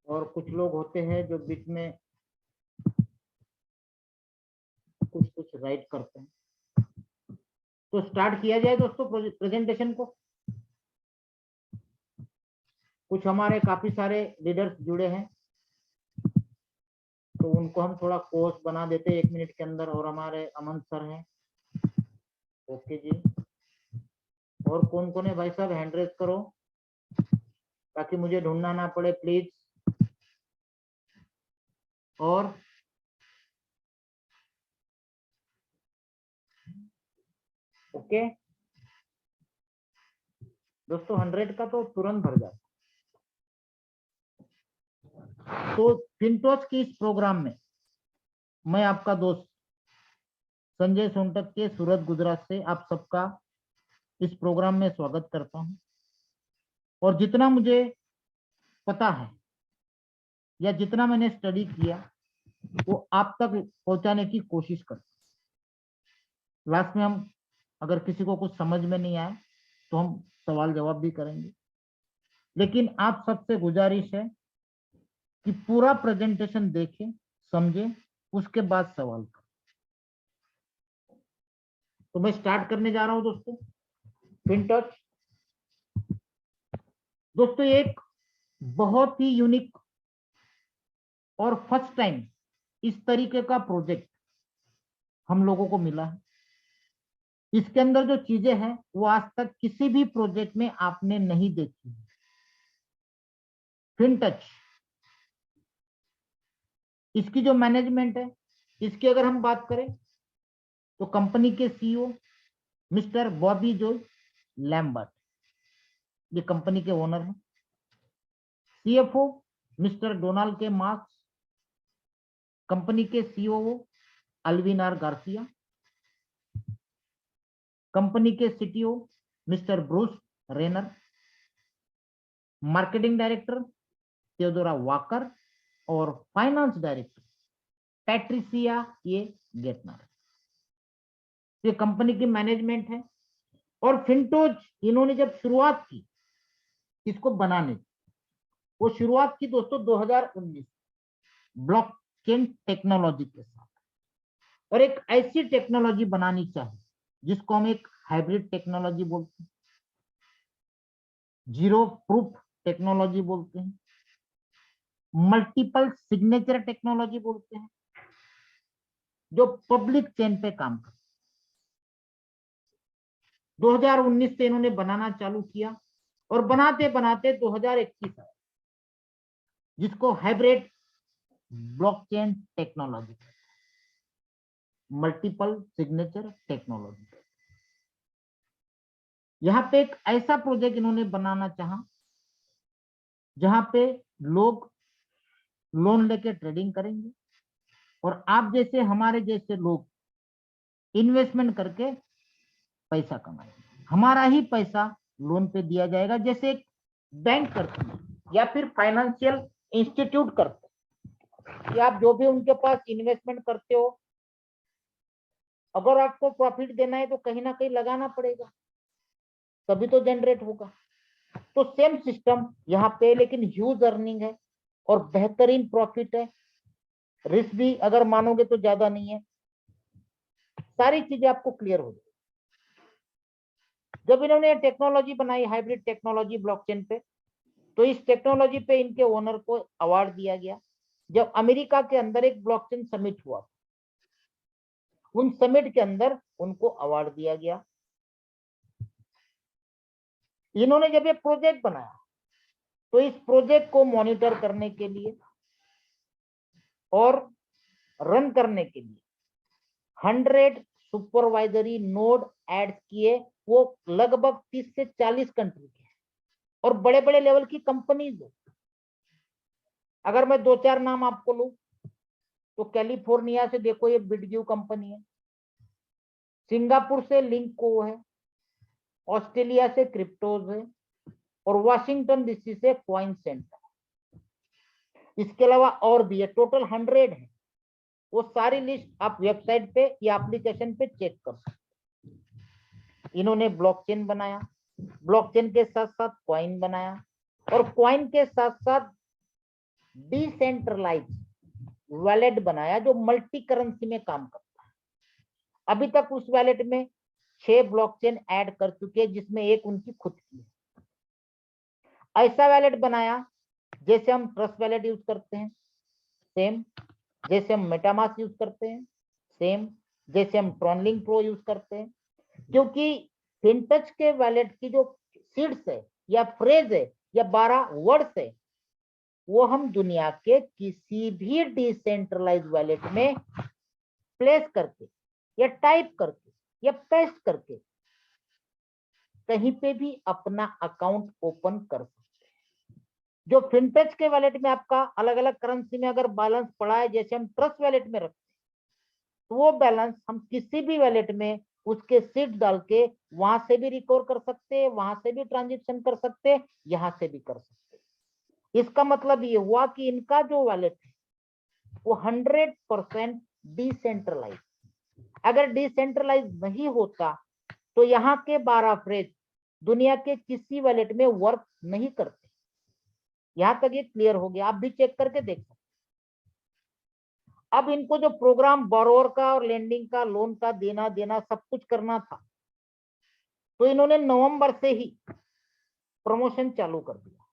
और कुछ लोग होते हैं जो बीच में कुछ कुछ राइट करते हैं। तो स्टार्ट किया जाए दोस्तों प्रेजेंटेशन को। कुछ हमारे काफी सारे लीडर्स जुड़े हैं, तो उनको हम थोड़ा कोर्स बना देते हैं 1 मिनट के अंदर। और हमारे अमन सर हैं। ओके जी। और कौन कौन है भाई साहब, हैंड रेज करो ताकि मुझे ढूंढना ना पड़े प्लीज। और ओके दोस्तों, 100 का तो तुरंत भर जाता। तो फिनटॉच की इस प्रोग्राम में मैं आपका दोस्त संजय सोनटक के सूरत गुजरात से आप सबका इस प्रोग्राम में स्वागत करता हूं। और जितना मुझे पता है या जितना मैंने स्टडी किया वो आप तक पहुंचाने की कोशिश करता हूं। लास्ट में हम अगर किसी को कुछ समझ में नहीं आए तो हम सवाल जवाब भी करेंगे, लेकिन आप सबसे गुजारिश है कि पूरा प्रेजेंटेशन देखें, समझें, उसके बाद सवाल करें। तो मैं स्टार्ट करने जा रहा हूं दोस्तों। फिनटॉच दोस्तों एक बहुत ही यूनिक और फर्स्ट टाइम इस तरीके का प्रोजेक्ट हम लोगों को मिला है। इसके अंदर जो चीजें हैं वो आज तक किसी भी प्रोजेक्ट में आपने नहीं देखी। फिनटच इसकी जो मैनेजमेंट है, इसकी अगर हम बात करें तो कंपनी के CEO mister Bobby Joy Lambert, ये कंपनी के ओनर हैं। CFO mister Donald K Marks, company के सीओओ अल्विनार गार्सिया, कंपनी के CTO mister Bruce Renner, marketing director Theodora Walker और फाइनेंस डायरेक्टर पैट्रिसिया ये गेटनर। ये कंपनी की मैनेजमेंट है। और फिनटोज इन्होंने जब शुरुआत की इसको बनाने की, वो शुरुआत की दोस्तों 2019 ब्लॉकचेन टेक्नोलॉजी के साथ। और एक ऐसी टेक्नोलॉजी बनानी चाहिए जिसको हम एक हाइब्रिड टेक्नोलॉजी बोलते हैं, जीरो प्रूफ टेक्नोलॉजी बोलते हैं, मल्टीपल सिग्नेचर टेक्नोलॉजी बोलते हैं, जो पब्लिक चेन पे काम करते। 2019 से इन्होंने बनाना चालू किया और बनाते बनाते 2021 आया, जिसको hybrid blockchain technology, multiple signature technology. यहां पे एक ऐसा प्रोजेक्ट इन्होंने बनाना चाहा जहां पे लोग लोन लेके ट्रेडिंग करेंगे और आप जैसे हमारे जैसे लोग इन्वेस्टमेंट करके पैसा कमाएंगे। हमारा ही पैसा लोन पे दिया जाएगा, जैसे एक बैंक करते हैं या फिर फाइनेंशियल इंस्टीट्यूट करते हैं कि आप जो भी उनके पास इन्वेस्टमेंट करते हो, अगर आपको प्रॉफिट देना है तो कहीं ना कहीं लगाना पड़ेगा, तभी तो जनरेट होगा। तो सेम सिस्टम यहाँ पे, लेकिन ह्यूज अर्निंग है और बेहतरीन प्रॉफिट है। रिस्क भी अगर मानोगे तो ज्यादा नहीं है। सारी चीजें आपको क्लियर हो जाएगी। जब इन्होंने टेक्नोलॉजी बनाई हाइब्रिड टेक्नोलॉजी ब्लॉकचेन पे, तो इस टेक्नोलॉजी पे इनके ओनर को अवार्ड दिया गया। जब अमेरिका के अंदर एक ब्लॉकचेन समिट हुआ, उन समिट के अंदर उनको अवार्ड दिया गया। इन्होंने जब ये प्रोजेक्ट बनाया तो इस प्रोजेक्ट को मॉनिटर करने के लिए और रन करने के लिए 100 सुपरवाइजरी नोड ऐड किए। वो लगभग 30 से 40 कंट्री के और बड़े बड़े लेवल की कंपनीज है। अगर मैं 2-4 नाम आपको लूं तो कैलिफोर्निया से देखो ये बिटग्यू कंपनी है, सिंगापुर से लिंको है, ऑस्ट्रेलिया से क्रिप्टोज है और वॉशिंगटन डीसी से कॉइन सेंटर। इसके अलावा और भी है, टोटल 100 है। वो सारी लिस्ट आप वेबसाइट पे या एप्लीकेशन पे चेक कर सकते। इन्होंने ब्लॉकचेन बनाया, ब्लॉकचेन के साथ साथ कॉइन बनाया और कॉइन के साथ साथ डिसेंट्रलाइज वैलेट बनाया जो मल्टी करेंसी में काम करता है। अभी तक उस वैलेट में 6 ब्लॉकचेन ऐड कर चुके हैं, जिसमें एक उनकी खुद की है। ऐसा वैलेट बनाया जैसे हम ट्रस्ट वैलेट यूज करते हैं, सेम जैसे हम मेटामास्क यूज करते हैं, सेम जैसे हम ट्रॉनलिंक प्रो यूज करते हैं। क्योंकि फिनटच के वैलेट की जो सीड्स है या फ्रेज है या 12 वर्ड्स है, वो हम दुनिया के किसी भी डिसेंट्रलाइज वैलेट में प्लेस करके या टाइप करके या पेस्ट करके कहीं पे भी अपना अकाउंट ओपन कर सकते हैं। जो फिनटच के वैलेट में आपका अलग अलग करेंसी में अगर बैलेंस पड़ा है, जैसे हम ट्रस्ट वैलेट में रखते हैं, तो वो बैलेंस हम किसी भी वैलेट में उसके सीट डाल के वहां से भी रिकवर कर सकते हैं, वहां से भी ट्रांजेक्शन कर सकते हैं, यहां से भी कर सकते हैं। इसका मतलब ये हुआ कि इनका जो वैलेट है वो 100% डिसेंट्रलाइज। अगर डिसेंट्रलाइज नहीं होता तो यहाँ के 12 फ्रेज दुनिया के किसी वैलेट में वर्क नहीं करते। यहां तक ये क्लियर हो गया, आप भी चेक करके देख सकते। अब इनको जो प्रोग्राम बोरोवर का और लेंडिंग का, लोन का देना देना सब कुछ करना था, तो इन्होंने नवंबर से ही प्रमोशन चालू कर दिया।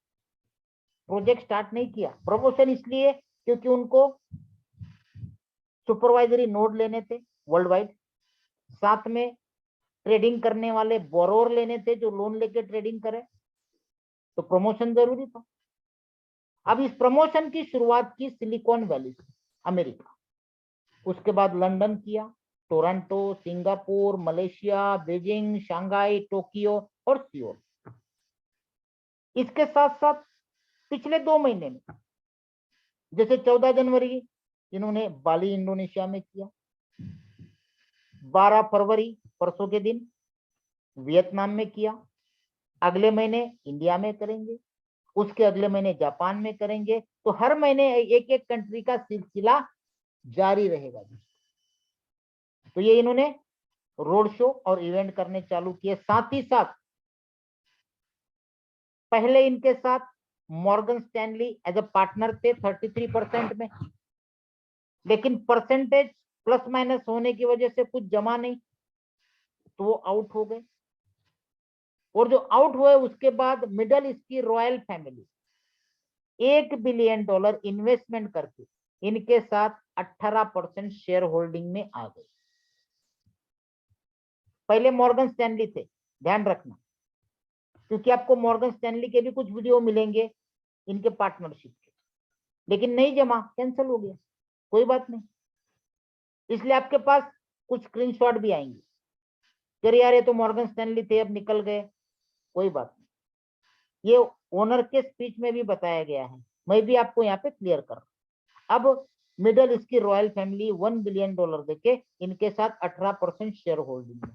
प्रोजेक्ट स्टार्ट नहीं किया। प्रमोशन इसलिए क्योंकि उनको सुपरवाइजरी नोड लेने थे वर्ल्ड वाइड, साथ में ट्रेडिंग करने वाले बोरोवर लेने थे जो लोन लेके ट्रेडिंग करे, तो प्रमोशन जरूरी था। अब इस प्रमोशन की शुरुआत की सिलिकॉन वैली से, अमेरिका, उसके बाद लंदन किया, Toronto, Singapore, Malaysia, Beijing, Shanghai, Tokyo और सियोल। इसके साथ साथ पिछले 2 महीने में, जैसे 14 जनवरी इन्होंने बाली इंडोनेशिया में किया, 12 फरवरी परसों के दिन वियतनाम में किया, अगले महीने इंडिया में करेंगे, उसके अगले महीने जापान में करेंगे। तो हर महीने एक एक कंट्री का सिलसिला जारी रहेगा। तो ये इन्होंने रोड शो और इवेंट करने चालू किए। साथ ही साथ पहले इनके साथ Morgan Stanley as a partner थे 33% में, लेकिन परसेंटेज प्लस माइनस होने की वजह से कुछ जमा नहीं, तो वो आउट हो गए। और जो आउट हुए उसके बाद मिडल ईस्ट की रॉयल फैमिली $1 बिलियन इन्वेस्टमेंट करके इनके साथ 18% शेयर होल्डिंग में आ गए। पहले मॉर्गन स्टैनली थे, ध्यान रखना, क्योंकि आपको मॉर्गन स्टैनली के भी कुछ वीडियो मिलेंगे इनके पार्टनरशिप के, लेकिन नहीं जमा, कैंसिल हो गया, कोई बात नहीं। इसलिए आपके पास कुछ स्क्रीनशॉट भी आएंगे, अरे यार ये तो मॉर्गन स्टैनली थे अब निकल गए, कोई बात नहीं। ये ओनर के स्पीच में भी बताया गया है, मैं भी आपको यहाँ पे क्लियर कर रहा हूं। अब मिडल ईस्ट की रॉयल फैमिली $1 बिलियन देके इनके साथ 18% शेयर होल्डिंग है।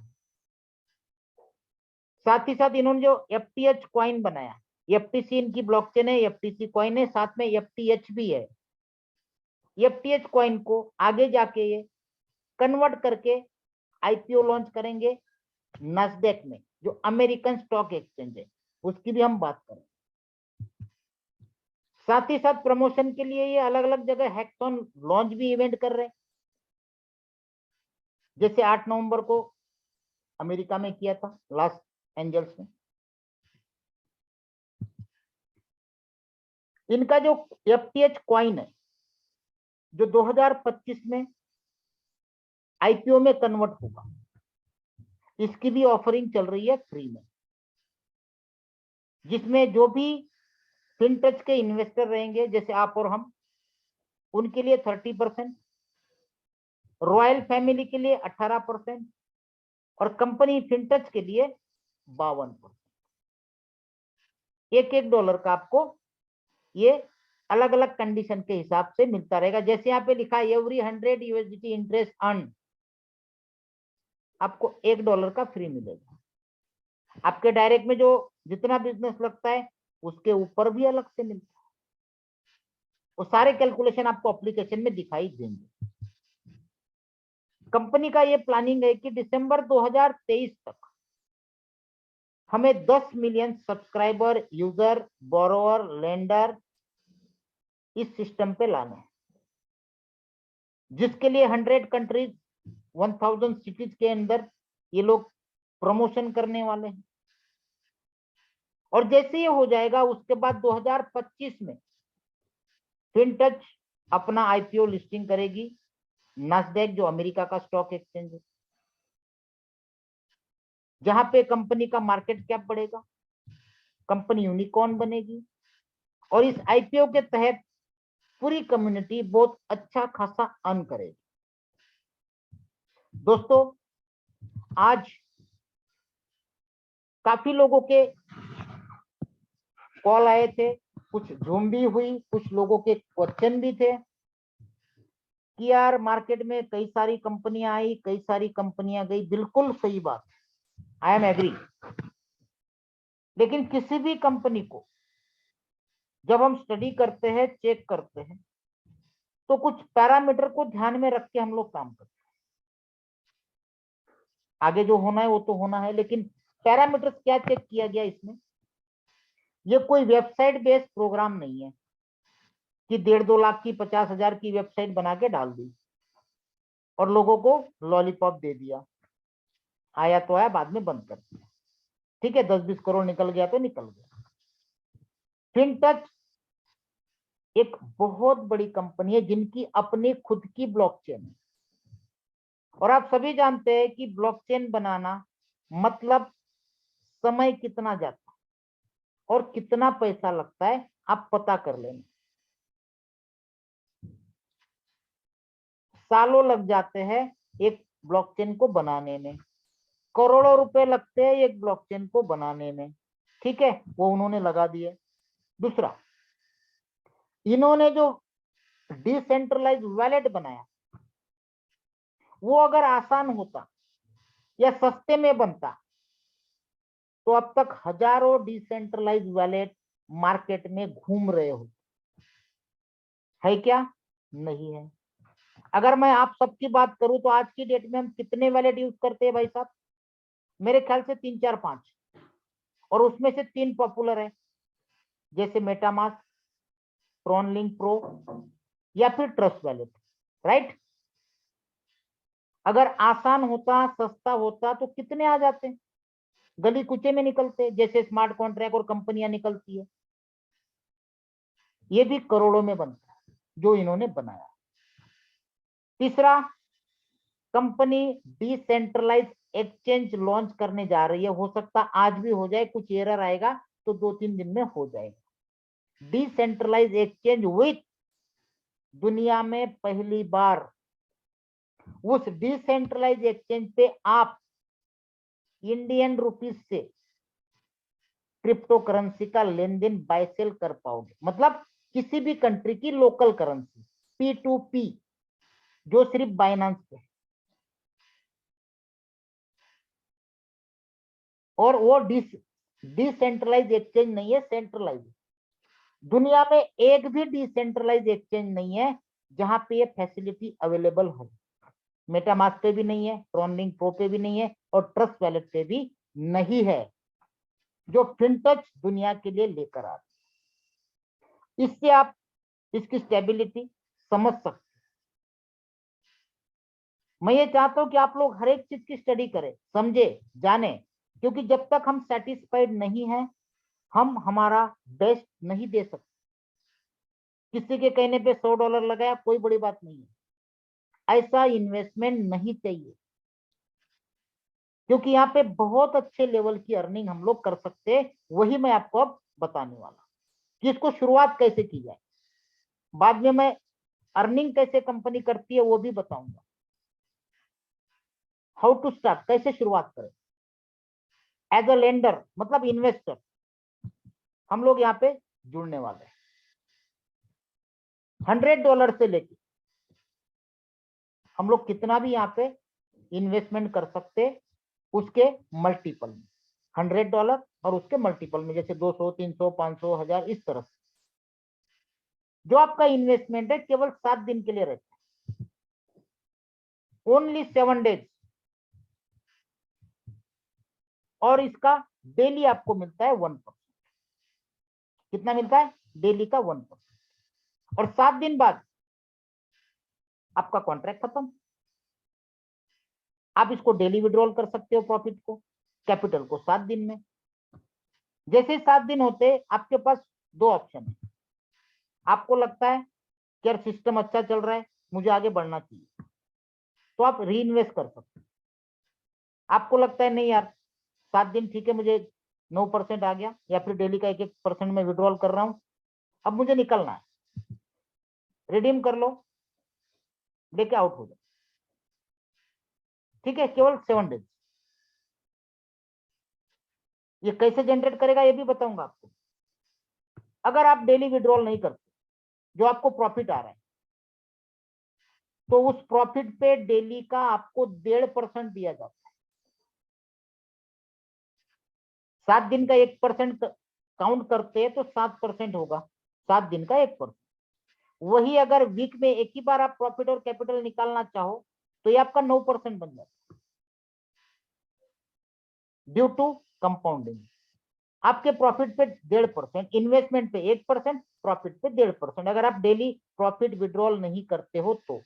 साथ ही साथ इन्होंने जो FTH कॉइन बनाया, FTC इनकी ब्लॉकचेन है, FTC कॉइन है, साथ में FTH भी है। FTH कॉइन को आगे जाके ये कन्वर्ट करके IPO लॉन्च करेंगे नैस्डैक में, जो अमेरिकन स्टॉक एक्सचेंज है, उसकी भी हम बात करें। साथ ही साथ प्रमोशन के लिए ये अलग अलग जगह हैकथॉन लॉन्च भी इवेंट कर रहे हैं। जैसे 8 नवंबर को अमेरिका में किया था, लॉस एंजल्स में। इनका जो FTH कॉइन है, जो 2025 में IPO में कन्वर्ट होगा, इसकी भी ऑफरिंग चल रही है फ्री में, जिसमें जो भी फिनटच के इन्वेस्टर रहेंगे जैसे आप और हम, उनके लिए 30%, रॉयल फैमिली के लिए 18% और कंपनी फिनटच के लिए 52%। एक डॉलर का आपको ये अलग अलग कंडीशन के हिसाब से मिलता रहेगा। जैसे यहाँ पे लिखा है एवरी 100 USDT इंटरेस्ट अर्न, आपको $1 का फ्री मिलेगा। आपके डायरेक्ट में जो जितना बिजनेस लगता है उसके ऊपर भी अलग से मिलता है। वो सारे कैलकुलेशन आपको एप्लीकेशन में दिखाई देंगे। कंपनी का ये प्लानिंग है कि दिसंबर 2023 तक हमें 10 million subscriber, user, borrower, lender इस सिस्टम पे लाने हैं, जिसके लिए 100 कंट्रीज 1000 सिटीज के अंदर ये लोग प्रमोशन करने वाले हैं। और जैसे ये हो जाएगा उसके बाद 2025 में फिनटच अपना आईपीओ लिस्टिंग करेगी नास्डैक, जो अमेरिका का स्टॉक एक्सचेंज है, जहां पे कंपनी का मार्केट कैप बढ़ेगा, कंपनी यूनिकॉर्न बनेगी, और इस आईपीओ के तहत पूरी कम्युनिटी बहुत अच्छा खासा अर्न करेगी। दोस्तों, आज काफी लोगों के कॉल आए थे, कुछ जूम भी हुई, कुछ लोगों के क्वेश्चन भी थे कि यार मार्केट में कई सारी कंपनियां आई, कई सारी कंपनियां गई। बिल्कुल सही बात, आई एम एग्री। लेकिन किसी भी कंपनी को जब हम स्टडी करते हैं, चेक करते हैं, तो कुछ पैरामीटर को ध्यान में रख के हम लोग काम करते हैं। आगे जो होना है वो तो होना है, लेकिन पैरामीटर्स क्या चेक किया गया इसमें? ये कोई वेबसाइट बेस्ड प्रोग्राम नहीं है कि 1.5-2 लाख की 50,000 की वेबसाइट बना के डाल दी और लोगों को लॉलीपॉप दे दिया, आया तो आया, बाद में बंद कर दिया। ठीक है, 10-20 करोड़ निकल गया तो निकल गया। फिनटच एक बहुत बड़ी कंपनी है जिनकी अपनी खुद की ब्लॉकचेन है, और आप सभी जानते हैं कि ब्लॉकचेन बनाना मतलब समय कितना जाता है और कितना पैसा लगता है, आप पता कर लेना। सालों लग जाते हैं एक ब्लॉकचेन को बनाने में, करोड़ों रुपए लगते हैं एक ब्लॉकचेन को बनाने में। ठीक है, वो उन्होंने लगा दिए। दूसरा, इन्होंने जो डिसेंट्रलाइज वैलेट बनाया, वो अगर आसान होता या सस्ते में बनता तो अब तक हजारों डिसेंट्रलाइज वैलेट मार्केट में घूम रहे हो। है क्या? नहीं है। अगर मैं आप सबकी बात करूं तो आज की डेट में हम कितने वैलेट यूज करते हैं भाई साहब? मेरे ख्याल से 3-4-5, और उसमें से 3 पॉपुलर है, जैसे मेटामास्क, ट्रॉनलिंक प्रो, या फिर ट्रस्ट वैलेट। राइट? अगर आसान होता, सस्ता होता तो कितने आ जाते, गली कुचे में निकलते, जैसे स्मार्ट कॉन्ट्रैक्ट और कंपनियां निकलती है। ये भी करोड़ों में बनता है जो इन्होंने बनाया। तीसरा, कंपनी डिसेंट्रलाइज एक्सचेंज लॉन्च करने जा रही है। हो सकता आज भी हो जाए, कुछ एरर आएगा तो 2-3 दिन में हो जाएगा। डिसेंट्रलाइज एक्सचेंज विथ दुनिया में पहली बार उस डिसेंट्रलाइज एक्सचेंज पे आप इंडियन रुपीज से क्रिप्टो करेंसी का लेन देन बाय सेल कर पाओगे, मतलब किसी भी कंट्री की लोकल करेंसी, P2P, जो सिर्फ बाइनांस पे है। और वो डिसेंट्रलाइज एक्सचेंज नहीं है, सेंट्रलाइज। दुनिया में एक भी डिसेंट्रलाइज एक्सचेंज नहीं है जहां पे ये फैसिलिटी अवेलेबल हो। मेटामास्क पे भी नहीं है, ट्रॉनलिंक प्रो पे भी नहीं है, और ट्रस्ट वैलेट पे भी नहीं है, जो फिनटच दुनिया के लिए लेकर आ रही है। इससे आप इसकी स्टेबिलिटी समझ सकते। मैं ये चाहता हूं कि आप लोग हर एक चीज की स्टडी करें, समझे, जाने, क्योंकि जब तक हम सेटिस्फाइड नहीं हैं, हम हमारा बेस्ट नहीं दे सकते। किसी के कहने पे $100 लगाया, कोई बड़ी बात नहीं है। ऐसा इन्वेस्टमेंट नहीं चाहिए, क्योंकि यहाँ पे बहुत अच्छे लेवल की अर्निंग हम लोग कर सकते हैं। वही मैं आपको अब बताने वाला कि इसको शुरुआत कैसे की जाए। बाद में मैं अर्निंग कैसे कंपनी करती है वो भी बताऊंगा। हाउ टू स्टार्ट, कैसे शुरुआत करें। एज अ लेंडर मतलब इन्वेस्टर हम लोग यहाँ पे जुड़ने वाले हैं। $100 से लेके हम लोग कितना भी यहाँ पे इन्वेस्टमेंट कर सकते, उसके मल्टीपल में। $100 और उसके मल्टीपल में, जैसे 200, 300, 500, 1000, इस तरह से। जो आपका इन्वेस्टमेंट है केवल 7 दिन के लिए रहता है, ओनली 7 डेज, और इसका डेली आपको मिलता है 1%। कितना मिलता है? डेली का 1%। और 7 दिन बाद आपका कॉन्ट्रैक्ट खत्म। आप इसको डेली विड्रॉल कर सकते हो, प्रॉफिट को, कैपिटल को 7 दिन में। जैसे 7 दिन होते आपके पास दो ऑप्शन है। आपको लगता है कि यार सिस्टम अच्छा चल रहा है, मुझे आगे बढ़ना चाहिए, तो आप री इन्वेस्ट कर सकते हो। आपको लगता है नहीं यार 7 दिन ठीक है, मुझे 9% आ गया, या फिर डेली का 1-1% में विड्रॉल कर रहा हूं, अब मुझे निकलना है, रिडीम कर लो, लेके आउट हो जाओ, ठीक है, केवल 7 डेज। ये कैसे जनरेट करेगा ये भी बताऊंगा आपको। अगर आप डेली विड्रॉल नहीं करते, जो आपको प्रॉफिट आ रहा है, तो उस प्रॉफिट पे डेली का आपको 1.5% दिया जाता है। 7 दिन का 1% काउंट करते हैं तो 7% होगा, 7 दिन का 1%। वही अगर वीक में एक ही बार आप प्रॉफिट और कैपिटल निकालना चाहो तो ये आपका 9% बन जाता है, ड्यू टू कंपाउंडिंग। आपके प्रॉफिट पे 1.5%, इन्वेस्टमेंट पे 1%, प्रॉफिट पे 1.5%। अगर आप डेली प्रॉफिट विड्रॉल नहीं करते हो तो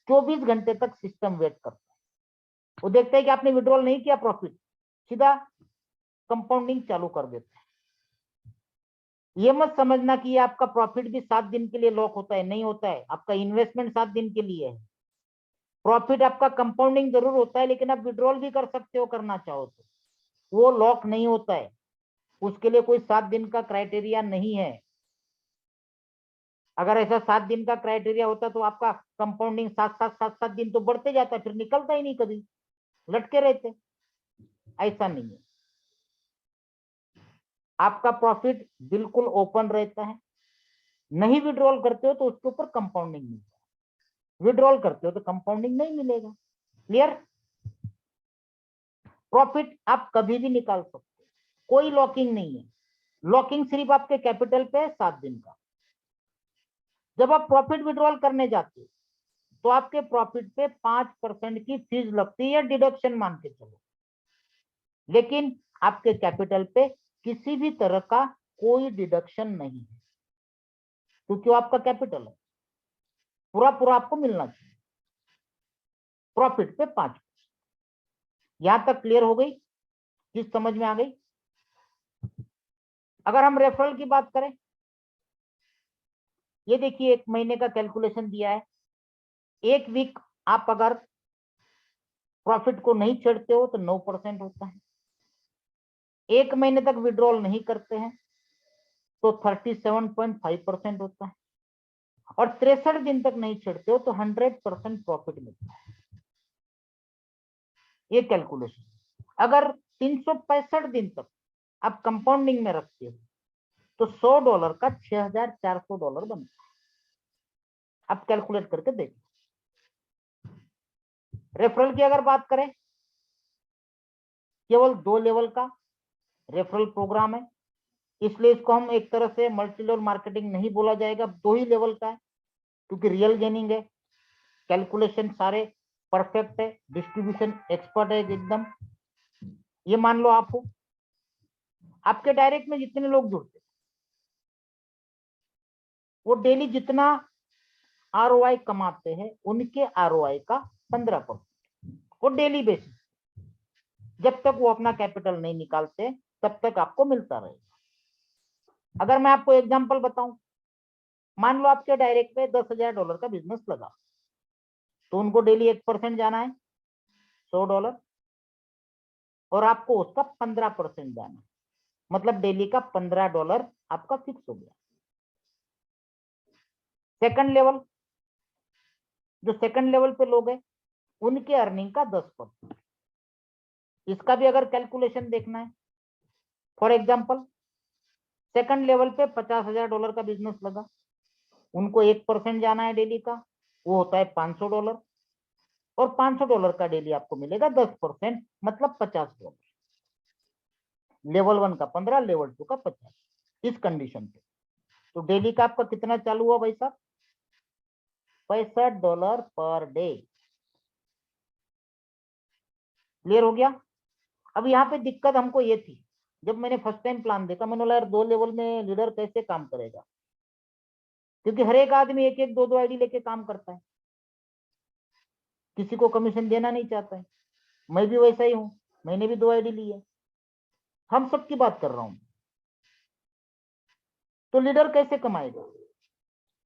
24 घंटे तक सिस्टम वेट करता है, वो देखता है कि आपने विड्रॉल नहीं किया प्रॉफिट, सीधा कंपाउंडिंग चालू कर देता है। ये मत समझना कि ये आपका प्रॉफिट भी 7 दिन के लिए लॉक होता है, नहीं होता है। आपका इन्वेस्टमेंट 7 दिन के लिए है, प्रॉफिट आपका कंपाउंडिंग जरूर होता है, लेकिन आप विड्रॉल भी कर सकते हो करना चाहो तो, वो लॉक नहीं होता है, उसके लिए कोई 7 दिन का क्राइटेरिया नहीं है। अगर ऐसा 7 दिन का क्राइटेरिया होता तो आपका कंपाउंडिंग 7 दिन तो बढ़ते जाता, फिर निकलता ही नहीं, कभी लटके रहते। ऐसा नहीं है, आपका प्रॉफिट बिल्कुल ओपन रहता है। नहीं विड्रॉल करते हो तो उसके ऊपर कंपाउंडिंग मिलता है, विड्रॉल करते हो तो कंपाउंडिंग नहीं मिलेगा। क्लियर? प्रॉफिट आप कभी भी निकाल सकते हो, कोई लॉकिंग नहीं है। लॉकिंग सिर्फ आपके कैपिटल पे है 7 दिन का। जब आप प्रॉफिट विड्रॉल करने जाते हो तो आपके प्रॉफिट पे 5% की फीस लगती है, डिडक्शन मान के चलो, लेकिन आपके कैपिटल पे किसी भी तरह का कोई डिडक्शन नहीं है, क्योंकि वो आपका कैपिटल है, पूरा पूरा आपको मिलना चाहिए। प्रॉफिट पे 5%। यहां तक क्लियर हो गई? चीज समझ में आ गई? अगर हम रेफरल की बात करें, ये देखिए 1 महीने का कैलकुलेशन दिया है। 1 वीक आप अगर प्रॉफिट को नहीं छेड़ते हो तो 9% होता है। 1 महीने तक विड्रॉल नहीं करते हैं तो 37.5% होता है, और 63 दिन तक नहीं छेड़ते हो तो 100% प्रॉफिट मिलता है। ये कैलकुलेशन। अगर 365 दिन तक आप कंपाउंडिंग में रखते हो तो $100 का $6,400 बनता है। आप कैलकुलेट करके देखो। रेफरल की अगर बात करें, केवल 2 लेवल का रेफरल प्रोग्राम है, इसलिए इसको हम एक तरह से मल्टी लेवल मार्केटिंग नहीं बोला जाएगा, 2 ही लेवल का है, क्योंकि रियल गेनिंग है, कैलकुलेशन सारे परफेक्ट है, डिस्ट्रीब्यूशन एक्सपर्ट है एकदम। ये मान लो आप हो, आपके डायरेक्ट में जितने लोग जुड़ते वो डेली जितना आरओआई कमाते हैं, उनके आरओआई का 15%, वो डेली बेसिस, जब तक वो अपना कैपिटल नहीं निकालते तब तक आपको मिलता रहेगा। अगर मैं आपको एग्जांपल बताऊं, मान लो आपके डायरेक्ट पे $10,000 का बिजनेस लगा, तो उनको डेली 1% जाना है, $100, और आपको उसका 15% जाना है, मतलब डेली का $15 आपका फिक्स हो गया। सेकंड लेवल, जो सेकंड लेवल पे लोग हैं, उनके अर्निंग का 10%। इसका भी अगर कैलकुलेशन देखना है, फॉर एग्जाम्पल सेकंड लेवल पे $50,000 का बिजनेस लगा, उनको 1% जाना है डेली का, वो होता है $500, और $500 का डेली आपको मिलेगा 10%, मतलब $50। लेवल 1 का 15, लेवल 2 का 50, इस कंडीशन पे। तो डेली का आपका कितना चालू हुआ भाई साहब? $65 पर डे। क्लियर हो गया? अब यहाँ पे दिक्कत हमको ये थी, जब मैंने फर्स्ट टाइम प्लान देखा, मैंने बोला यार 2 लेवल में लीडर कैसे काम करेगा, क्योंकि हर एक आदमी एक एक दो दो आईडी लेके काम करता है, किसी को कमीशन देना नहीं चाहता है। मैं भी वैसा ही हूं, मैंने भी 2 आईडी ली है। हम सबकी बात कर रहा हूं। तो लीडर कैसे कमाएगा?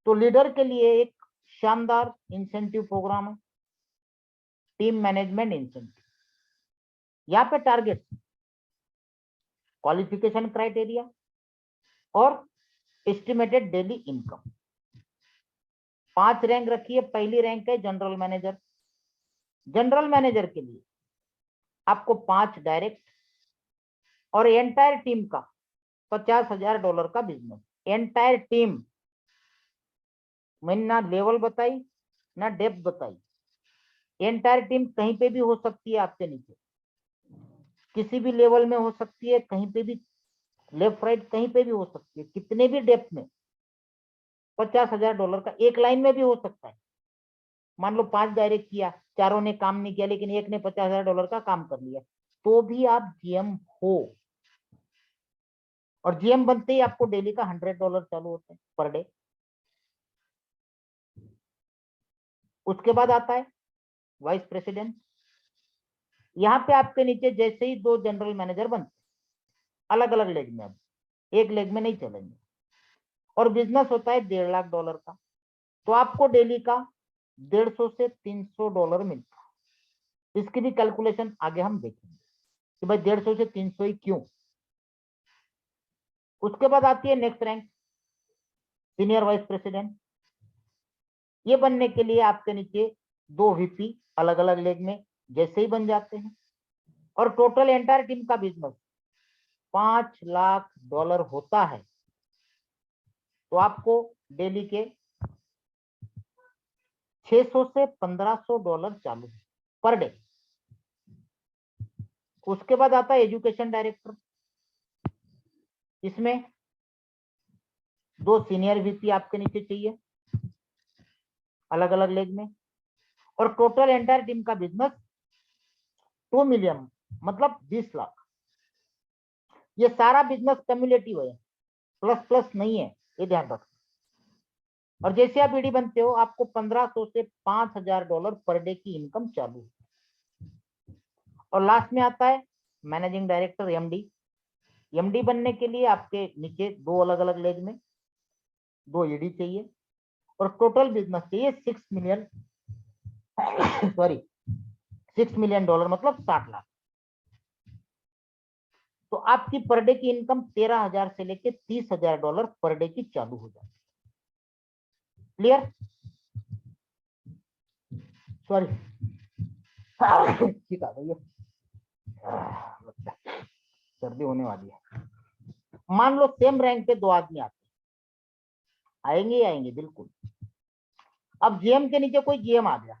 तो लीडर के लिए एक शानदार इंसेंटिव प्रोग्राम है, टीम मैनेजमेंट इंसेंटिव। यहाँ पे टारगेट, क्वालिफिकेशन क्राइटेरिया और एस्टिमेटेड डेली इनकम। 5 रैंक रखी है। पहली रैंक है जनरल मैनेजर। जनरल मैनेजर के लिए आपको 5 डायरेक्ट और एंटायर टीम का $50,000 का बिजनेस। एंटायर टीम, मैंने ना लेवल बताई ना डेप्थ बताई। एंटायर टीम कहीं पे भी हो सकती है, आपके नीचे किसी भी लेवल में हो सकती है, कहीं पे भी लेफ्ट राइट कहीं पे भी हो सकती है, कितने भी डेप्थ में। $50,000 का एक लाइन में भी हो सकता है। मान लो 5 डायरेक्ट किया, चारों ने काम नहीं किया, लेकिन एक ने $50,000 का काम कर लिया, तो भी आप जीएम हो। और जीएम बनते ही आपको डेली का $100 चालू होते हैं पर डे। उसके बाद आता है वाइस प्रेसिडेंट। यहाँ पे आपके नीचे जैसे ही 2 जनरल मैनेजर बनते, अलग अलग लेग में, अब एक लेग में नहीं चलेंगे, और बिजनेस होता है $1.5 लाख का, तो आपको डेली का $150 से $300 मिलता है। इसकी भी कैलकुलेशन आगे हम देखेंगे कि भाई 150 से 300 ही क्यों। उसके बाद आती है next rank, senior vice president. ये बनने के लिए आपके नीचे 2 वीपी अलग अलग लेग में जैसे ही बन जाते हैं, और टोटल एंटायर टीम का बिजनेस $5 लाख होता है, तो आपको डेली के $600 से $1,500 चालू पर डे। उसके बाद आता है एजुकेशन डायरेक्टर। इसमें 2 सीनियर वीपी आपके नीचे चाहिए अलग अलग लेग में, और टोटल एंटायर टीम का बिजनेस 2 मिलियन, मतलब 20 लाख। ये सारा बिजनेस कम्युलेटिव है, प्लस प्लस नहीं है, ये ध्यान रखना। और जैसे आप ईडी बनते हो, आपको $1,500 से $5,000 पर डे की इनकम चालू है। और लास्ट में आता है मैनेजिंग डायरेक्टर, एमडी। एमडी बनने के लिए आपके नीचे 2 अलग अलग लेग में 2 ईडी चाहिए, और टोटल बिजनेस चाहिए 6 मिलियन, सॉरी $6 मिलियन, मतलब 60 लाख। तो आपकी पर डे की इनकम 13,000 से लेके $30,000 पर डे की चालू हो जाती है। क्लियर? सॉरी, ठीक आ गई है, सर्दी होने वाली है। मान लो सेम रैंक पे 2 आदमी आते, आएंगे ही आएंगे बिल्कुल। अब जीएम के नीचे कोई जीएम आ गया,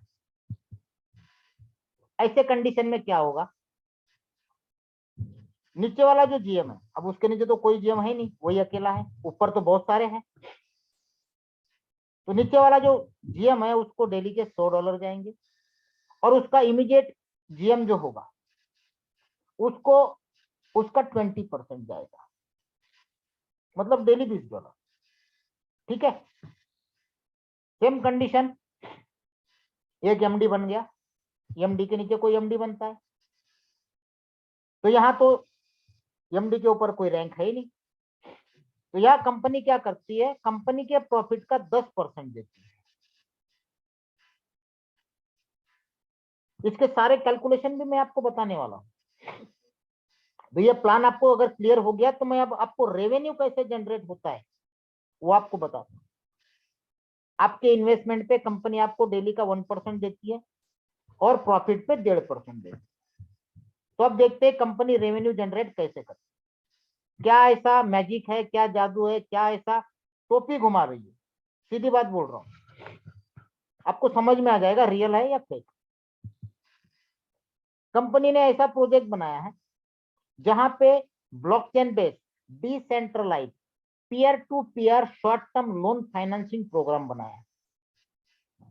ऐसे कंडीशन में क्या होगा? नीचे वाला जो जीएम है, अब उसके नीचे तो कोई जीएम है नहीं, वही अकेला है, ऊपर तो बहुत सारे हैं। तो नीचे वाला जो जीएम है उसको डेली के $100 जाएंगे, और उसका इमीडिएट जीएम जो होगा उसको उसका 20% जाएगा, मतलब डेली $20। ठीक है? सेम कंडीशन, एक एमडी बन गया, एमडी के नीचे कोई एमडी बनता है, तो यहां तो एमडी के ऊपर कोई रैंक है ही नहीं। तो यह कंपनी क्या करती है, कंपनी के प्रॉफिट का 10% देती है। इसके सारे कैलकुलेशन भी मैं आपको बताने वाला हूं। तो ये प्लान आपको अगर क्लियर हो गया, तो मैं अब आपको रेवेन्यू कैसे जनरेट होता है वो आपको बताता हूं। आपके इन्वेस्टमेंट पे कंपनी आपको डेली का 1% देती है, और प्रॉफिट पे 1.5% देती है। तो अब देखते हैं कंपनी रेवेन्यू जनरेट कैसे करती है। क्या ऐसा मैजिक है, क्या जादू है, क्या ऐसा टोपी घुमा रही है? सीधी बात बोल रहा हूं, आपको समझ में आ जाएगा रियल है या फेक। कंपनी ने ऐसा प्रोजेक्ट बनाया है जहां पे blockchain based decentralize peer to peer short term loan financing program बनाया है,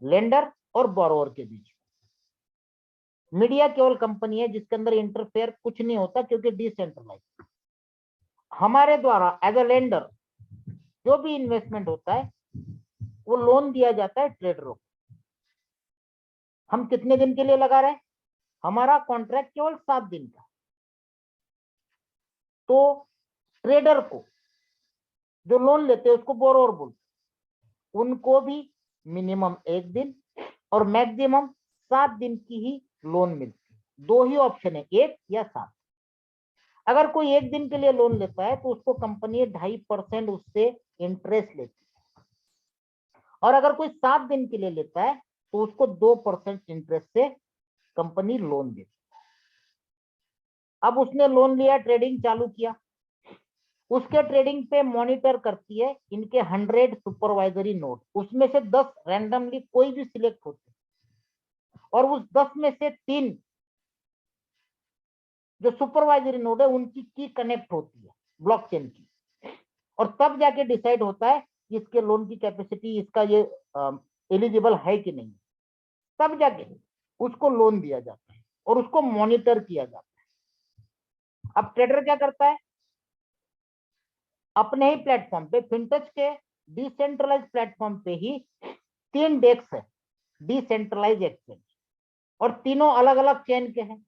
लेंडर और बोरोवर के बीच। मीडिया केवल कंपनी है जिसके अंदर इंटरफेयर कुछ नहीं होता, क्योंकि डिसेंट्रलाइज। हमारे द्वारा एज अ लेंडर जो भी इन्वेस्टमेंट होता है वो लोन दिया जाता है ट्रेडरों को। हम कितने दिन के लिए लगा रहे हैं? हमारा कॉन्ट्रैक्ट केवल 7 दिन का। तो ट्रेडर को जो लोन लेते हैं उसको बोरोवर बोलते हैं, उनको भी मिनिमम 1 दिन और मैक्सिमम 7 दिन की ही लोन मिलती है। 2 ही ऑप्शन है, 1 या 7। अगर कोई 1 दिन के लिए लोन लेता है तो उसको कंपनी 2.5% उससे इंटरेस्ट लेती है, और अगर कोई 7 दिन के लिए लेता है तो उसको 2% इंटरेस्ट से कंपनी लोन देती है। अब उसने लोन लिया, ट्रेडिंग चालू किया, उसके ट्रेडिंग पे मॉनिटर करती है इनके 100 सुपरवाइजरी नोट, उसमें से 10 रैंडमली कोई भी सिलेक्ट होते हैं, और उस 10 में से 3 जो सुपरवाइजरी नोट है उनकी की कनेक्ट होती है ब्लॉकचेन की, और तब जाके डिसाइड होता है कि इसके लोन की कैपेसिटी, इसका ये एलिजिबल है कि नहीं। तब जाके उसको लोन दिया जाता है और उसको मॉनिटर किया जाता है। अब ट्रेडर क्या करता है? अपने ही प्लेटफॉर्म पे, फिनटेक्स के डिसेंट्रलाइज प्लेटफॉर्म पे ही 3 डेस्क है, डिसेंट्रलाइज एक्सचेंज, और तीनों अलग अलग चेन के हैं,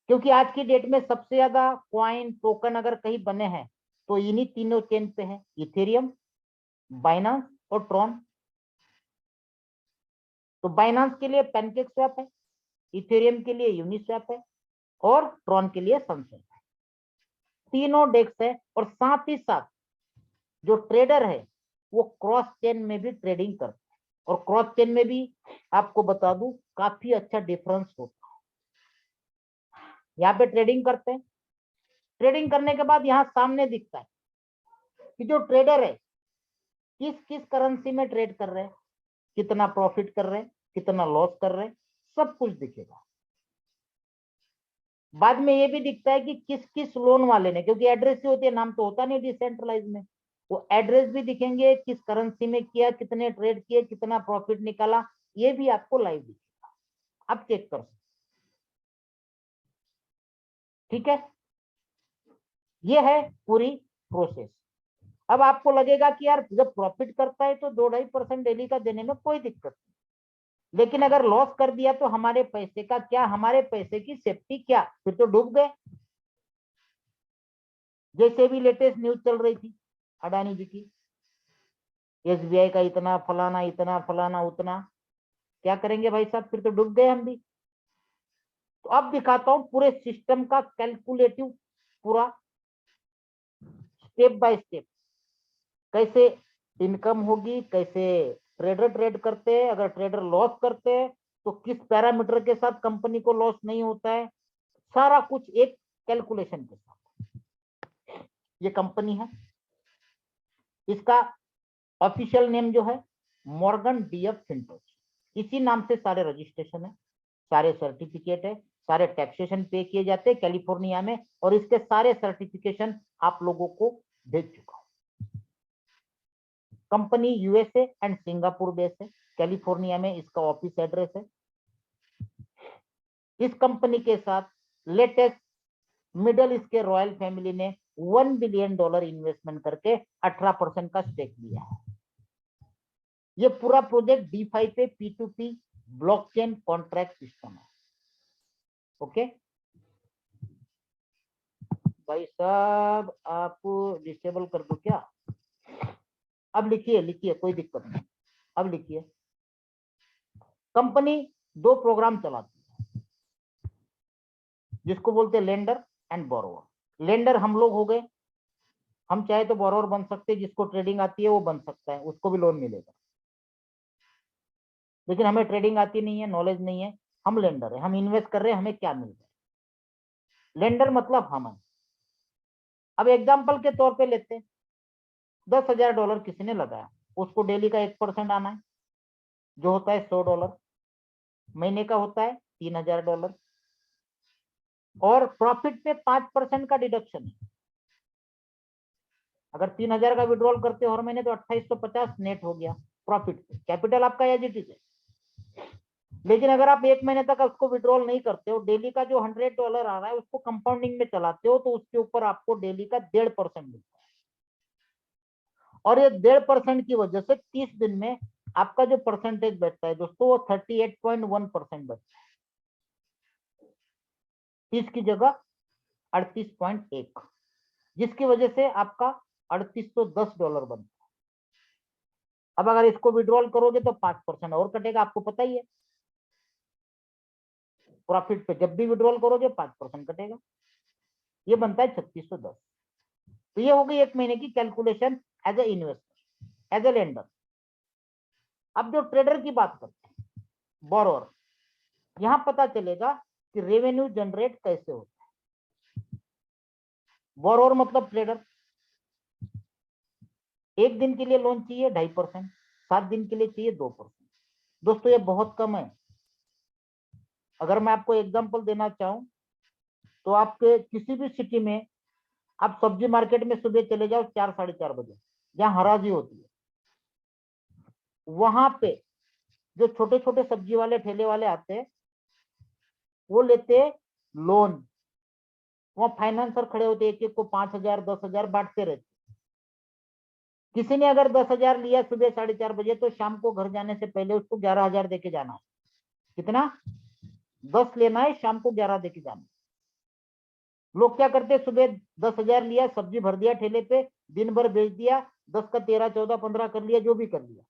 क्योंकि आज की डेट में सबसे ज्यादा कॉइन टोकन अगर कहीं बने हैं तो इन्हीं तीनों चेन पे है, इथेरियम, बाइनांस और ट्रॉन। तो बाइनांस के लिए पैनकेक स्वैप है, इथेरियम के लिए यूनिस्वैप है, और ट्रॉन के लिए सनस्वैप है। तीनों डेस्क है, और साथ ही साथ जो ट्रेडर है वो क्रॉस चेन में भी ट्रेडिंग करता है, और क्रॉस चेन में भी आपको बता दूं काफी अच्छा डिफरेंस होता है। यहाँ पे ट्रेडिंग करते हैं, ट्रेडिंग करने के बाद यहाँ सामने दिखता है कि जो ट्रेडर है किस किस करेंसी में ट्रेड कर रहे हैं, कितना प्रॉफिट कर रहे हैं, कितना लॉस कर रहे हैं, सब कुछ दिखेगा। बाद में ये भी दिखता है कि किस किस लोन वाले ने, क्योंकि एड्रेस ही होती है, नाम तो होता नहीं डिसेंट्रलाइज में, वो एड्रेस भी दिखेंगे, किस करेंसी में किया, कितने ट्रेड किए, कितना प्रॉफिट निकाला, ये भी आपको लाइव दिखेगा, आप चेक कर सकते। ठीक है, ये है पूरी प्रोसेस। अब आपको लगेगा कि यार जब प्रॉफिट करता है तो 2-2.5% डेली का देने में कोई दिक्कत नहीं, लेकिन अगर लॉस कर दिया तो हमारे पैसे का क्या, हमारे पैसे की सेफ्टी क्या, फिर तो डूब गए। जैसे भी लेटेस्ट न्यूज चल रही थी अडानी जी की, एसबीआई का इतना फलाना, इतना फलाना, उतना, क्या करेंगे भाई साहब, फिर तो डूब गए हम भी। तो अब दिखाता हूं पूरे सिस्टम का कैलकुलेटिव, पूरा स्टेप बाय स्टेप, कैसे इनकम होगी, कैसे ट्रेडर ट्रेड करते हैं, अगर ट्रेडर लॉस करते हैं तो किस पैरामीटर के साथ कंपनी को लॉस नहीं होता है, सारा कुछ एक कैलकुलेशन के साथ। ये कंपनी है, इसका ऑफिशियल नेम जो है मॉर्गन डीएफ फिनटेक्स, इसी नाम से सारे रजिस्ट्रेशन है, सारे सर्टिफिकेट है, सारे टैक्सेशन पे किए जाते हैं कैलिफोर्निया में, और इसके सारे सर्टिफिकेशन आप लोगों को भेज चुका हूं। Company USA and Singapore base है, कैलिफोर्निया में इसका ऑफिस एड्रेस है। इस कंपनी के साथ लेटेस्ट मिडल ईस्ट के रॉयल फैमिली ने $1 बिलियन इन्वेस्टमेंट करके 18% का स्टेक लिया है। ये पूरा प्रोजेक्ट DeFi पे P2P ब्लॉकचेन कॉन्ट्रैक्ट सिस्टम है। ओके भाई साहब, आप डिसेबल कर दो क्या? अब लिखिए, लिखिए, कोई दिक्कत नहीं, अब लिखिए। कंपनी 2 प्रोग्राम चलाती है, जिसको बोलते हैं लेंडर एंड बोरोवर। लेंडर हम लोग हो गए, हम चाहे तो बोरोवर बन सकते हैं, जिसको ट्रेडिंग आती है वो बन सकता है, उसको भी लोन मिलेगा। लेकिन हमें ट्रेडिंग आती नहीं है, नॉलेज नहीं है, हम लेंडर है, हम इन्वेस्ट कर रहे हैं, हमें क्या मिल रहा है, लेंडर मतलब हम है। अब एग्जाम्पल के तौर पे लेते हैं, $10,000 किसी ने लगाया, उसको डेली का 1% आना है, जो होता है $100, महीने का होता है $3,000, और प्रॉफिट पे 5% का डिडक्शन है। अगर 3,000 का विड्रॉल करते हो हर महीने तो 2850 नेट हो गया प्रॉफिट पे, कैपिटल आपका एज इट इज है। लेकिन अगर आप 1 महीने तक उसको विड्रॉल नहीं करते हो, डेली का जो $100 आ रहा है उसको कंपाउंडिंग में चलाते हो, तो उसके ऊपर आपको डेली का 1.5% मिलता है। और ये 1.5% की वजह से 30 दिन में आपका जो परसेंटेज बैठता है दोस्तों वो 38.1% बैठता है, 30 की जगह 38.1, जिसकी वजह से आपका $3810 बनता है। अब अगर इसको विड्रॉल करोगे तो 5% और कटेगा, आपको पता ही है प्रॉफिट पे जब भी विड्रॉल करोगे 5% कटेगा, ये बनता है 3610। तो ये हो गई एक महीने की calculation as a investor, as a lender. अब जो ट्रेडर की बात करते हैं, बोरोअर, यहां पता चलेगा कि रेवेन्यू जनरेट कैसे होता है। बोरोअर मतलब ट्रेडर, एक दिन के लिए लोन चाहिए 2.5%, 7 दिन के लिए चाहिए 2%। दोस्तों ये बहुत कम है। अगर मैं आपको एग्जांपल देना चाहूं तो आपके किसी भी सिटी में आप सब्जी मार्केट में सुबह चले जाओ 4 साढ़े 4 बजे, जहां हराजी होती है, वहां पे जो छोटे छोटे सब्जी वाले ठेले वाले आते हैं वो लेते हैं लोन, वहां फाइनेंसर खड़े होते, एक एक को 5,000 10,000 बांटते रहते। किसी ने अगर 10,000 लिया सुबह 4:30 बजे तो शाम को घर जाने से पहले उसको 11,000 देके जाना है। कितना? 10 लेना है, शाम को 11 देके जाना है। लोग क्या करते, सुबह 10,000 लिया, सब्जी भर दिया ठेले पे, दिन भर बेच दिया, 10 का 13 14 15 कर लिया, जो भी कर लिया।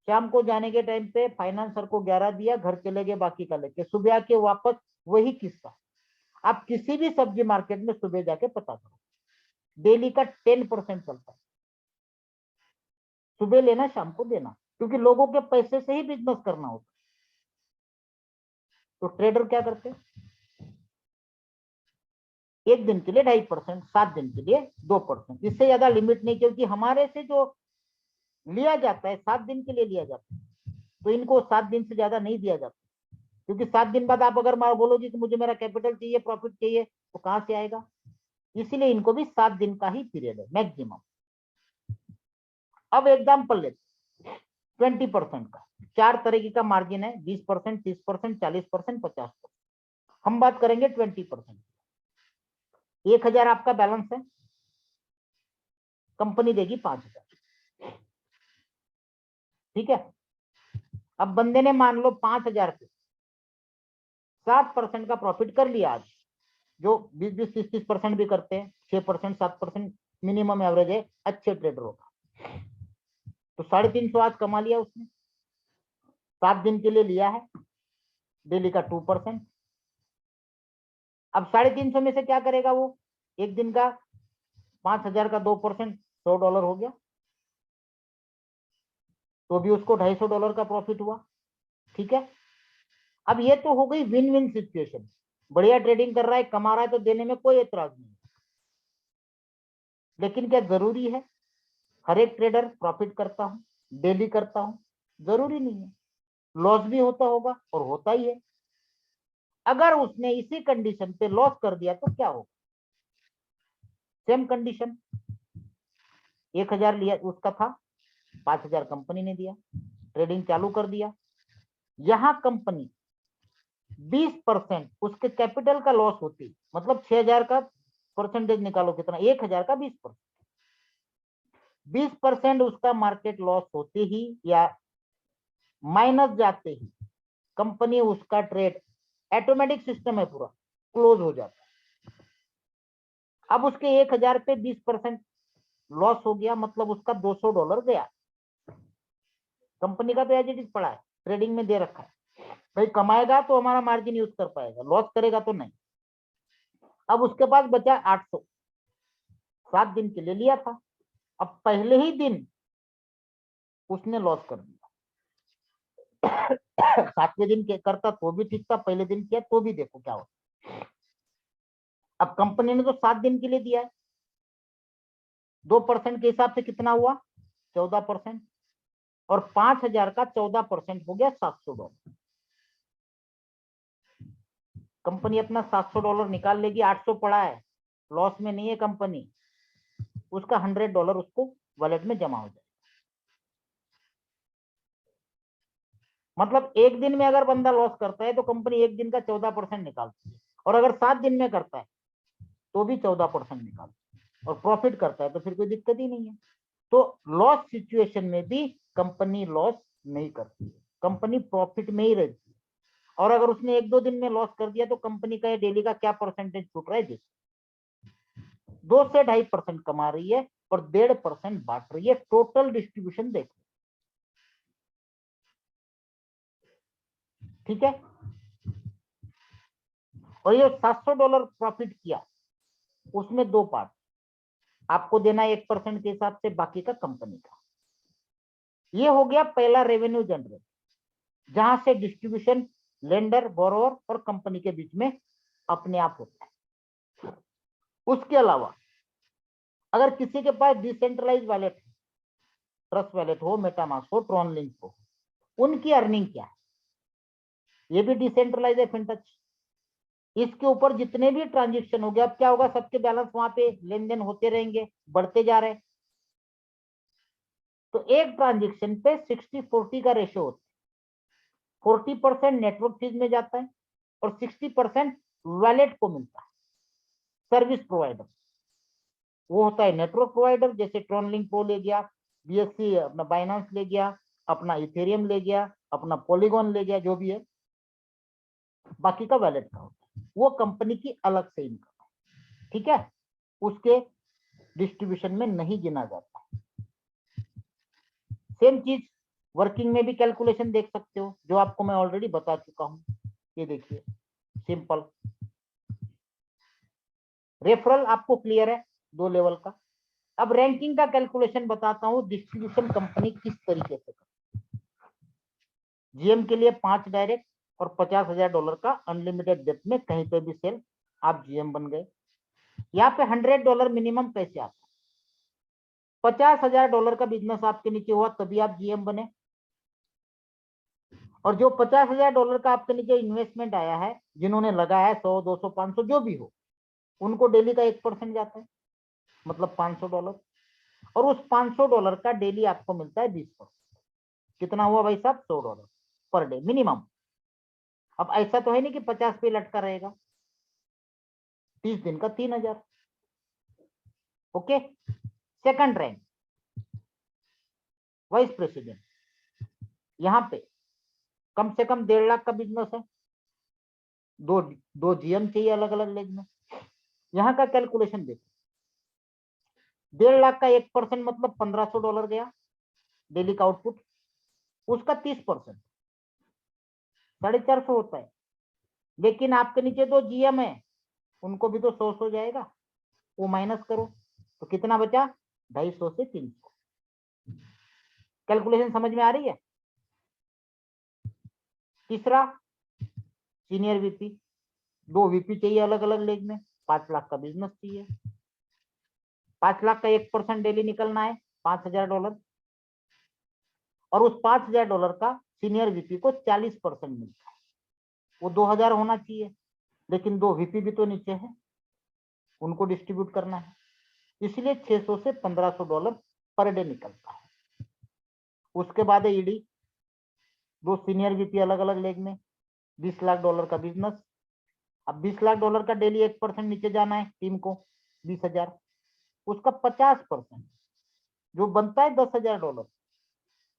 शाम को जाने के टाइम पे फाइनेंसर को 11 दिया, घर चले गए बाकी का लेके, सुबह आके वापस वही किस्सा। आप किसी भी सब्जी मार्केट में सुबह जाके पता करो, डेली का 10% चलता है, सुबह लेना शाम को देना, क्योंकि लोगों के पैसे से ही बिजनेस करना होता है। तो ट्रेडर क्या करते हैं, एक दिन के लिए 2.5%, 7 दिन के लिए 2%, इससे ज्यादा लिमिट नहीं, क्योंकि हमारे से जो लिया जाता है 7 दिन के लिए लिया जाता है, तो इनको 7 दिन से ज्यादा नहीं दिया जाता, क्योंकि 7 दिन बाद आप अगर बोलोगे कि मुझे मेरा कैपिटल चाहिए, प्रॉफिट चाहिए, तो कहां से आएगा। इसीलिए इनको भी 7 दिन का ही पीरियड है मैक्सिमम। अब एग्जाम्पल लेते 20% का, 4 तरीके का मार्जिन है, 20%, 30%, 40%, 50%। हम बात करेंगे 20%। 1,000 आपका बैलेंस है, कंपनी देगी 5,000, ठीक है। अब बंदे ने मान लो 5,000 पे 7% का प्रॉफिट कर लिया आज, जो 20-20, 30-30% भी करते हैं, 6%, 7% मिनिमम एवरेज है अच्छे ट्रेडरों का। तो 350 आज कमा लिया उसने, 7 दिन के लिए लिया है, डेली का 2%। अब 350 में से क्या करेगा वो, एक दिन का 5,000 का 2%, $100 हो गया, तो भी उसको $250 का प्रॉफिट हुआ, ठीक है। अब ये तो हो गई विन विन सिचुएशन, बढ़िया ट्रेडिंग कर रहा है, कमा रहा है, तो देने में कोई एतराज नहीं। लेकिन क्या जरूरी है हर एक ट्रेडर प्रॉफिट करता हूं, डेली करता हूं? जरूरी नहीं है, लॉस भी होता होगा और होता ही है। अगर उसने इसी कंडीशन पे लॉस कर दिया तो क्या होगा, सेम कंडीशन, 1,000 लिया उसका था, 5,000 कंपनी ने दिया, ट्रेडिंग चालू कर दिया, यहां कंपनी 20% उसके कैपिटल का लॉस होती, मतलब 6,000 का परसेंटेज निकालो कितना, 1,000 का 20%, 20% उसका मार्केट लॉस होते ही या माइनस जाते ही कंपनी उसका ट्रेड, ऑटोमेटिक सिस्टम है पूरा, क्लोज हो जाता है। अब उसके 1,000 पे 20% लॉस हो गया, मतलब उसका $200 गया। कंपनी का तो एज इट इज पड़ा है, ट्रेडिंग में दे रखा है, भाई कमाएगा तो हमारा मार्जिन यूज कर पाएगा, लॉस करेगा तो नहीं। अब उसके पास बचा 800, 7 दिन के लिए लिया था, अब पहले ही दिन उसने लॉस कर दिया। 7वें दिन करता तो भी ठीक था, पहले दिन किया तो भी देखो क्या होता। अब कंपनी ने तो 7 दिन के लिए दिया है, 2% के हिसाब से कितना हुआ, 14%, और 5,000 का 14% हो गया $700। कंपनी अपना $700 निकाल लेगी, 800 पड़ा है, लॉस में नहीं है कंपनी, उसका $100 उसको वॉलेट में जमा हो जाए। मतलब एक दिन में अगर बंदा लॉस करता है तो कंपनी एक दिन का 14% निकालती है, और अगर 7 दिन में करता है तो भी 14% निकालती है, और प्रॉफिट करता है तो फिर कोई दिक्कत ही नहीं है। तो लॉस सिचुएशन में भी कंपनी लॉस नहीं करती है, कंपनी प्रॉफिट में ही रहती है। और अगर उसने 1-2 दिन में लॉस कर दिया तो कंपनी का डेली का क्या परसेंटेज छूट रहा है जी, 2 से 2.5% कमा रही है और 1.5% बांट रही है। टोटल डिस्ट्रीब्यूशन देखो, ठीक है। और ये $700 प्रॉफिट किया, उसमें 2 पार्ट, आपको देना 1% के हिसाब से, बाकी का कंपनी का। ये हो गया पहला रेवेन्यू जनरेट, जहां से डिस्ट्रीब्यूशन लेंडर, बोरोवर और कंपनी के बीच में अपने आप होता है। उसके अलावा अगर किसी के पास डिसेंट्रलाइज वॉलेट है, ट्रस्ट वॉलेट हो, मेटामास्क हो, ट्रॉन लिंक हो, उनकी अर्निंग क्या है? ये भी डिसेंट्रलाइज है फिनटच। इसके ऊपर जितने भी ट्रांजेक्शन हो गए, अब क्या होगा, सबके बैलेंस वहां पे लेन देन होते रहेंगे, बढ़ते जा रहे हैं। तो एक ट्रांजेक्शन पे 60-40 का रेशियो होता है। 40% नेटवर्क फीस में जाता है और 60% वैलेट को मिलता है। सर्विस प्रोवाइडर वो होता है नेटवर्क प्रोवाइडर, जैसे ट्रॉनलिंक प्रो ले गया, BSC अपना बाइनांस ले गया, अपना इथेरियम ले गया, अपना पॉलीगॉन ले गया, जो भी है, बाकी का वैलेट का होता है। वो कंपनी की अलग से इनकम, ठीक है, उसके डिस्ट्रीब्यूशन में नहीं गिना जाता। सेम चीज वर्किंग में भी कैलकुलेशन देख सकते हो, जो आपको मैं ऑलरेडी बता चुका हूं। ये देखिए सिंपल रेफरल, आपको क्लियर है 2 लेवल का। अब रैंकिंग का कैलकुलेशन बताता हूं, डिस्ट्रीब्यूशन कंपनी किस तरीके से करती है। जीएम के लिए 5 डायरेक्ट और $50,000 का अनलिमिटेड डेप्थ में कहीं पे भी सेल, आप जीएम बन गए। यहाँ पे $100 मिनिमम कैसे आता है? $50,000 का बिजनेस आपके नीचे हुआ तभी आप जीएम बने। और जो $50,000 का आपके नीचे इन्वेस्टमेंट आया है, जिन्होंने लगाया है 100, 200, 500 जो भी हो, उनको डेली का 1% जाता है, मतलब $500। और उस $500 का डेली आपको मिलता है 20%। कितना हुआ भाई साहब? $100 पर डे मिनिमम। अब ऐसा तो है नहीं कि 50 पे लटका रहेगा, 30 दिन का 3,000। Okay. Second rank vice president, यहाँ पे कम से कम 1.5 लाख का बिजनेस है, दो जीएम चाहिए अलग अलग लेग में। यहाँ का कैलकुलेशन देखो, 1.5 लाख का 1% मतलब $1,500 गया डेली का आउटपुट, उसका 30% 450 होता है। लेकिन आपके नीचे 2 जीएम है, उनको भी तो 100 जाएगा, वो माइनस करो तो कितना बचा? 250 से 300। कैलकुलेशन समझ में आ रही है? तीसरा सीनियर वीपी, 2 वीपी चाहिए अलग अलग लेग में, 5 लाख का बिजनेस चाहिए, 5 लाख का 1% डेली निकलना है, $5,000। और उस $5,000 का सीनियर वीपी को 40% मिलता है, वो 2,000 होना चाहिए। लेकिन 2 वीपी भी तो नीचे है, उनको डिस्ट्रीब्यूट करना है, इसलिए 600 से $1,500 पर डे निकलता है। उसके बाद है ईडी, 2 सीनियर वीपी अलग अलग लेग में, $20 लाख का बिजनेस। अब $20 लाख का डेली 1% नीचे जाना है टीम को, 20,000, उसका 50% जो बनता है $10,000।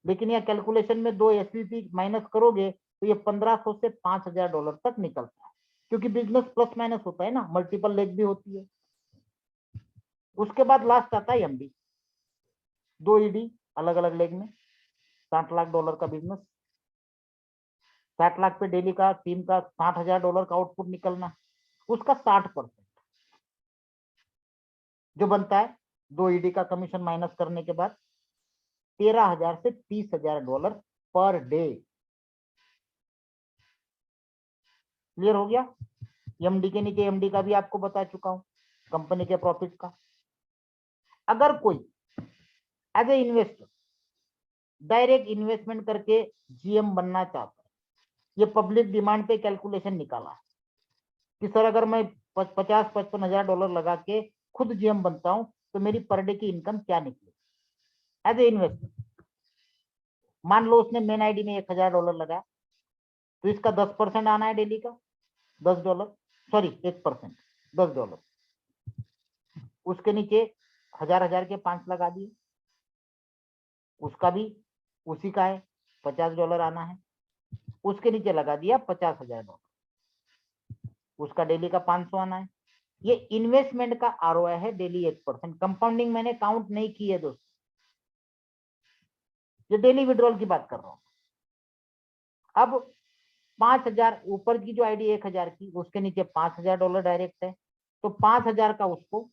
लेकिन यह कैलकुलेशन में 2 एसवीपी माइनस करोगे तो ये 1,500 से $5,000 तक निकलता है, क्योंकि बिजनेस प्लस माइनस होता है ना, मल्टीपल लेग भी होती है। उसके बाद लास्ट आता है एमडी, 2 ईडी अलग अलग लेग में, $60 लाख का बिजनेस, 60 लाख पे डेली का टीम का $60,000 का आउटपुट निकलना, उसका 60% जो बनता है 2 ईडी का कमीशन माइनस करने के बाद 13,000 से $30,000 पर डे। क्लियर हो गया? एमडी के नीचे एमडी का भी आपको बता चुका हूं, कंपनी के प्रॉफिट का। अगर कोई as a investor direct investment करके जीएम बनना चाहता है, ये पब्लिक डिमांड पे कैलकुलेशन निकाला है कि सर अगर मैं 50-55,000 लगा के खुद जीएम बनता हूं तो मेरी पर डे की इनकम क्या निकलेगी एज ए इन्वेस्टर। मान लो उसने मेन आईडी में $1,000 लगाया, तो इसका 10% आना है डेली का, $10, सॉरी 1%, $10। उसके नीचे 1,000 के 5 लगा दिए, उसका भी उसी का है, $50 आना है। उसके नीचे लगा दिया $50,000, उसका डेली का 500 आना है। ये इन्वेस्टमेंट का आरओआई है डेली 1%। कंपाउंडिंग मैंने काउंट नहीं की है दोस्तों, ये डेली विड्रॉल की बात कर रहा हूं। अब 5,000 ऊपर की जो आईडी 1,000 की, उसके नीचे $5,000 डायरेक्ट है, तो 5,000 का उसको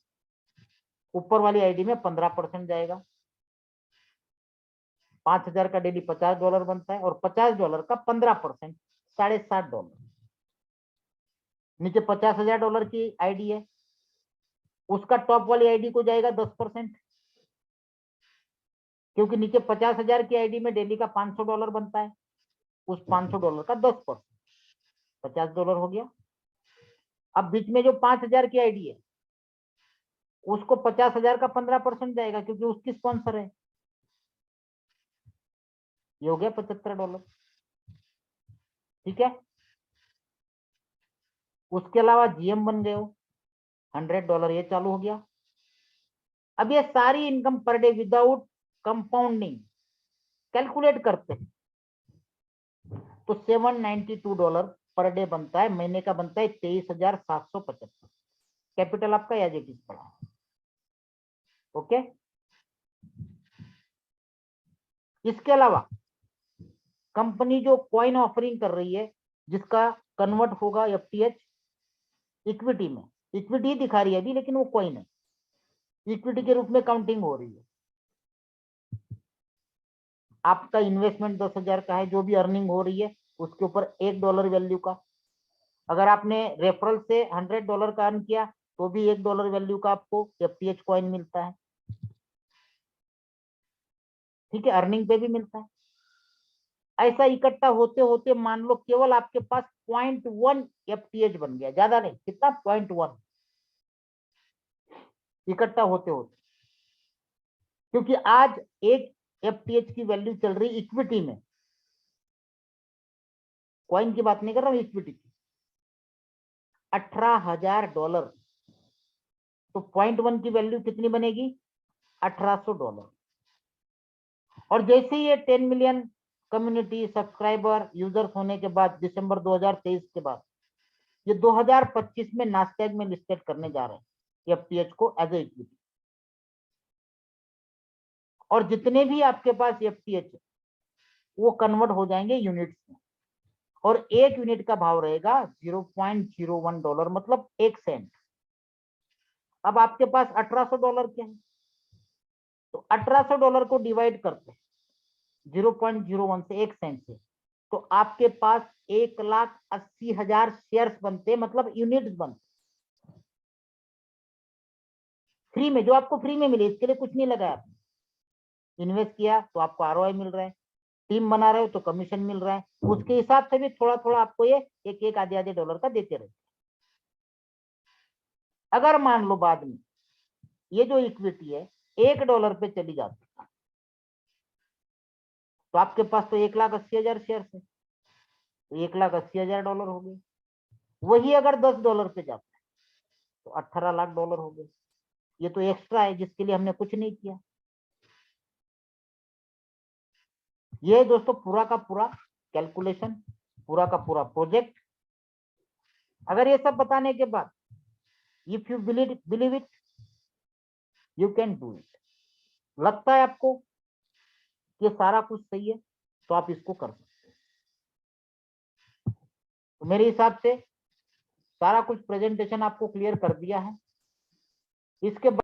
ऊपर वाली आईडी में 15% जाएगा। 5,000 का डेली $50 बनता है, और $50 का 15% $60,500। नीचे $50,000 की आईडी है, उसका टॉप वाली आईडी को जाएगा 10%, क्योंकि नीचे 50,000 की आईडी में डेली का $500 बनता है, उस $500 का 10% $50 हो गया। अब बीच में जो 5,000 की आईडी है, उसको 50,000 का 15% जाएगा, क्योंकि उसकी स्पॉन्सर है, ये हो गया $75। ठीक है, उसके अलावा जीएम बन गए हो $100, ये चालू हो गया। अब ये सारी income per day without compounding calculate करते हैं तो $792 पर डे बनता है, महीने का बनता है 23,775। कैपिटल आपका एज इट इज पड़ा है। ओके, इसके अलावा कंपनी जो कॉइन ऑफरिंग कर रही है, जिसका कन्वर्ट होगा एफटीएच इक्विटी में, इक्विटी दिखा रही है अभी, लेकिन वो कॉइन है, इक्विटी के रूप में काउंटिंग हो रही है। आपका इन्वेस्टमेंट 10,000 का है, जो भी अर्निंग हो रही है उसके ऊपर $1 वैल्यू का, अगर आपने रेफरल से $100 का अर्न किया तो भी $1 वैल्यू का आपको एफटीएच कॉइन मिलता है। ठीक है, अर्निंग पे भी मिलता है। ऐसा इकट्ठा होते होते मान लो केवल आपके पास 0.1 एफटीएच बन गया, ज्यादा नहीं, कितना 0.1 इकट्ठा होते होते, क्योंकि आज एक एफटीएच की वैल्यू चल रही इक्विटी में, कॉइन की बात नहीं कर रहा हूं, इक्विटी की, $18,000। तो 0.1 की वैल्यू कितनी बनेगी, $1,800। और जैसे ही ये 10 मिलियन कम्युनिटी सब्सक्राइबर यूजर्स होने के बाद, दिसंबर 2023 के बाद, ये 2025 में नास्डैक में लिस्टेड करने जा रहे हैं एफटीएच को एज ए इक्विटी। और जितने भी आपके पास एफटीएच है वो कन्वर्ट हो जाएंगे यूनिट्स में, और एक यूनिट का भाव रहेगा $0.01, मतलब 1 सेंट। अब आपके पास $1,800 क्या है, तो $1,800 को डिवाइड करते हैं 0.01 से, 1 सेंट से, तो आपके पास 1,80,000 शेयर्स बनते, मतलब यूनिट्स बनते फ्री में, जो आपको फ्री में मिले, इसके लिए कुछ नहीं लगाया आपने, इन्वेस्ट किया तो आपको आरओआई मिल रहा है, टीम बना रहे हो तो कमीशन मिल रहा है, उसके हिसाब से भी थोड़ा थोड़ा आपको ये एक एक आधे आधे डॉलर का देते रहे। अगर मान लो बाद में ये जो इक्विटी है $1 पे चली जाती है, तो आपके पास तो 1,80,000 शेयर है, तो $1,80,000 हो गए। वही अगर $10 पे जाता है तो $18,00,000 हो गए। ये तो एक्स्ट्रा है जिसके लिए हमने कुछ नहीं किया। ये दोस्तों पूरा का पूरा कैलकुलेशन, पूरा का पूरा प्रोजेक्ट। अगर ये सब बताने के बाद if you believe it, you can do it, लगता है आपको कि सारा कुछ सही है, तो आप इसको कर सकते हैं। तो मेरे हिसाब से सारा कुछ प्रेजेंटेशन आपको क्लियर कर दिया है। इसके